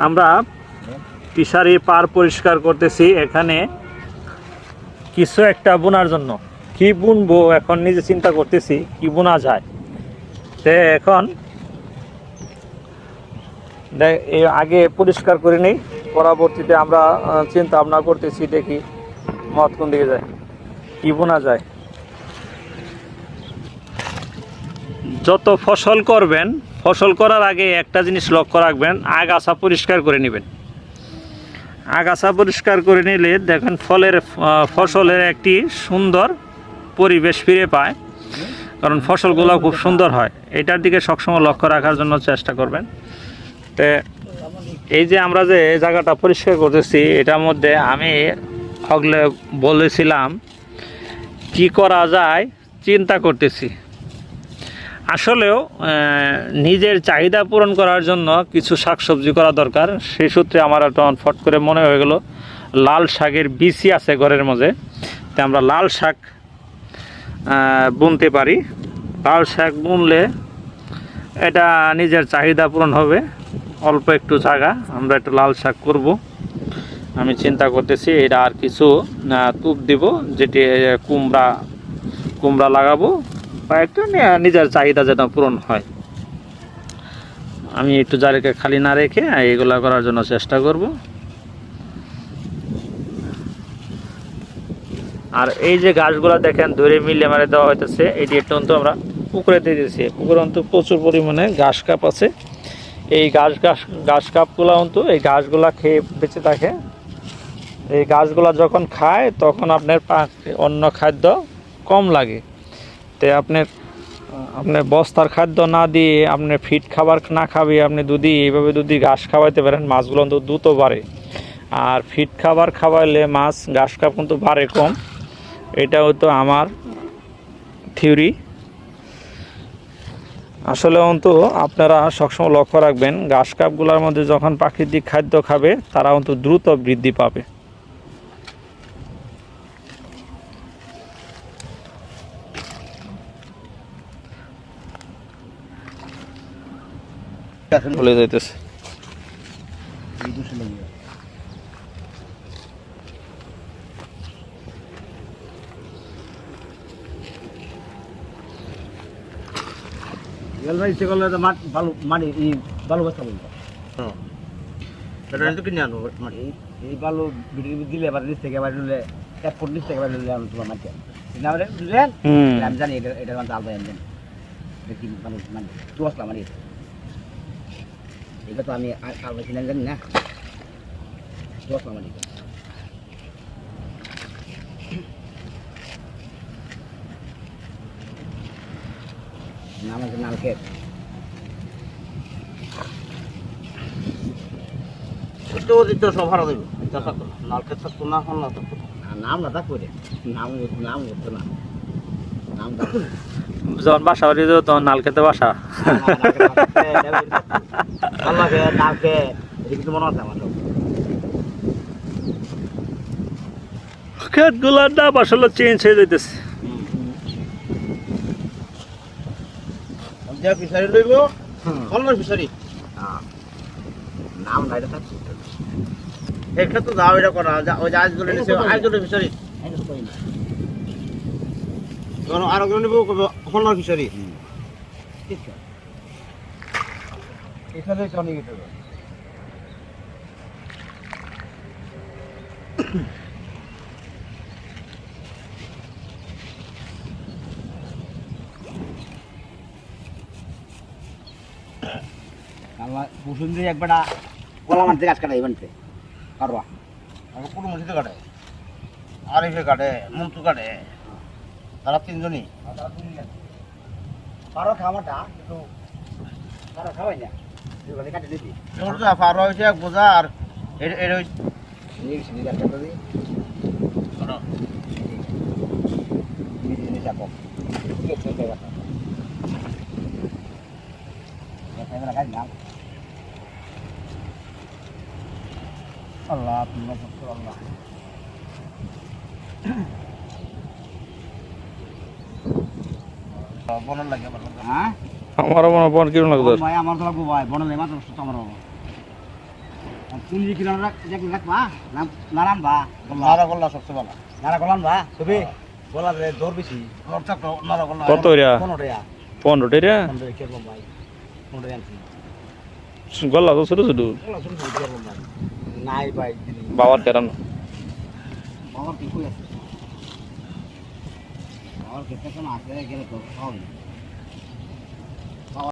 আমরা ফিশারি পার পরিষ্কার করতেছি। এখানে কিছু একটা বোনার জন্য কি বুনবো এখন নিজে চিন্তা করতেছি কি বোনা যায়। তে এখন আগে পরিষ্কার করে নেই, পরবর্তীতে আমরা চিন্তা ভাবনা করতেছি দেখি মত কোন দিকে যায়, কি বোনা যায়। যত ফসল করবেন, ফসল করার আগে একটা জিনিস লক্ষ্য রাখবেন, আগাছা পরিষ্কার করে নেবেন। আগাছা পরিষ্কার করে নিলে দেখেন ফসলের একটি সুন্দর পরিবেশ ফিরে পায়, কারণ ফসলগুলো খুব সুন্দর হয়। এটার দিকে সবসময় লক্ষ্য রাখার জন্য চেষ্টা করবেন। তো এই যে আমরা যে জায়গাটা পরিষ্কার করতেছি, এটার মধ্যে আমি হগলে বলেছিলাম কি করা যায় চিন্তা করতেছি। আসলেও নিজের চাহিদা পূরণ করার জন্য কিছু শাকসবজি করা দরকার। সেই সূত্রে আমার একটা ফট করে মনে হয়ে গেল লাল শাকের বিচি আছে ঘরের মধ্যে, তো আমরা লাল শাক বুনতে পারি। লাল শাক বুনলে এটা নিজের চাহিদা পূরণ হবে। অল্প একটু জায়গা আমরা একটু লাল শাক করব, আমি চিন্তা করতেছি। এটা আর কিছু তুপ দিব, যেটি কুমড়া লাগাবো, বা একটু নিজের চাহিদা যেন পূরণ হয়। আমি একটু জায়গা খালি না রেখে এগুলা করার জন্য চেষ্টা করব। আর এই যে গাছগুলা দেখেন ধরে মিলে মারে দেওয়া হইতেছে, এটি একটু অন্ত আমরা পুকুরে দিয়ে দিয়েছি। পুকুরে অন্ত প্রচুর পরিমাণে ঘাস কাপ আছে। এই ঘাস কাপগুলো অন্ত এই গাছগুলা খেয়ে বেঁচে থাকে। এই গাছগুলা যখন খায় তখন আপনার অন্য খাদ্য কম লাগে। তো আপনার বস্তার খাদ্য না দিয়ে আপনি ফিট খাবার না খাবে, আপনি এইভাবে ঘাস খাওয়াইতে পারেন, মাছগুলো অন্তত দ্রুত বাড়ে। আর ফিট খাবার খাওয়াইলে মাছ ঘাস কাপ কিন্তু বাড়ে কম। এটা হতো আমার থিওরি। আসলে অন্তত আপনারা সবসময় লক্ষ্য রাখবেন, ঘাস কাপগুলোর মধ্যে যখন প্রাকৃতিক খাদ্য খাবে তারা অন্তত দ্রুত বৃদ্ধি পাবে। বলে যাইতেছে বালু দিলে এবার নিচ থেকে এবার নিলে 1 ফুট নিচ থেকে এবার নিলে তোমার মাটি আমি জানি এটা মানে আলাদা আনবেন দেখি মানে চুয়াশলা মানে এটা তো আমি আলাদা কিনে জানি না, চুয়াশলা মানে নাম আছে নালকের। সব ভাড়া দেবো নালকের থাকতো না, হল না থাকতো নাম না থাকবো রে, নাম করতো না, নাম যখন বাসা বাড়ি যাবো তখন নালকেতে বাসা। নালকে কিন্তু মনে আছে আমার ক্ষেতগুলোর নাম আসলে চেঞ্জ হয়ে যাইতেছে। ফিশারি লইব কলমার ফিশারি নাম নাই থাকছে একটা তো যাও এটা করা ওই যে আজগুলো নিছে আজগুলো ফিশারি কোন আর কোন নিব কলমার ফিশারি ঠিক আছে এখানে কোন গেছে আল্লাহ বসুন্ধরা একবারটা কলা মারতে গাছ কাটাই বানতে পারবা আমি কোন মসজিদে কাটে আরিফে কাটে মন্টু কাটে তারা তিনজনই পারো খাওয়াটা কিন্তু পারো খাওয়াই না এগুলো কাটে দিবি তোরটা পারো হইছে এক বোঝা আর এর হই নিয়ে গেছি নিয়ে কাটতে দিবি পারো নিয়ে নিয়ে যাবো ঠিক আছে ঠিক আছে এটা কাজ না আল্লাহ আল্লাহ আল্লাহ বনন লাগে আমার হ্যাঁ আমারও মনে বন কিরকম লাগতো ভাই আমার তো লাগবো ভাই বনন লাগে মাত্র আমার তুমি কি রাখবা নারান বা নারা গল্লা সবচেয়ে ভালো নারা গলান বা তবে গলার দর বেশি দর থাকতো নারা গল্লা কত রে 15 টাকা 15 টাকা 15 টাকা ভাই 15 টাকা আনছি গল্লা তো ছোট ছোট গলা শুরু করে ভাই নাই ভাই বাবার কেরাম বাবার কি কই আছে বাবার ক্ষেত্রে কোন আছে গেলে তো খাওয়া